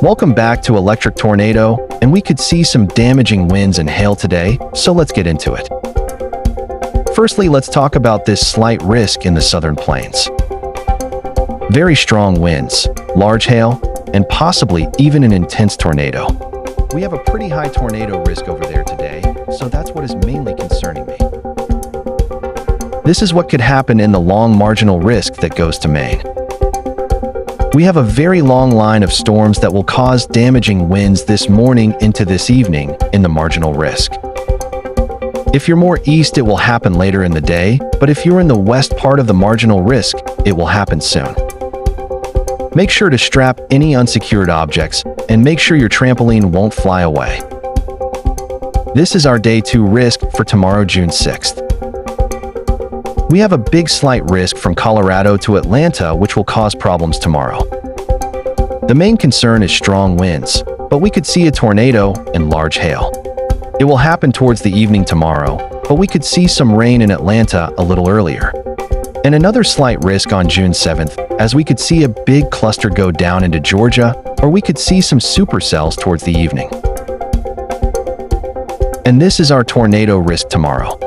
Welcome back to Electric Tornado, and we could see some damaging winds and hail today, so let's get into it. Firstly, let's talk about this slight risk in the southern plains. Very strong winds, large hail, and possibly even an intense tornado. We have a pretty high tornado risk over there today, so that's what is mainly concerning me. This is what could happen in the long marginal risk that goes to Maine. We have a very long line of storms that will cause damaging winds this morning into this evening in the marginal risk. If you're more east, it will happen later in the day, but if you're in the west part of the marginal risk, it will happen soon. Make sure to strap any unsecured objects and make sure your trampoline won't fly away. This is our Day 2 risk for tomorrow, June 6th. We have a big slight risk from Colorado to Atlanta, which will cause problems tomorrow. The main concern is strong winds, but we could see a tornado and large hail. It will happen towards the evening tomorrow, but we could see some rain in Atlanta a little earlier. And another slight risk on June 7th, as we could see a big cluster go down into Georgia, or we could see some supercells towards the evening. And this is our tornado risk tomorrow.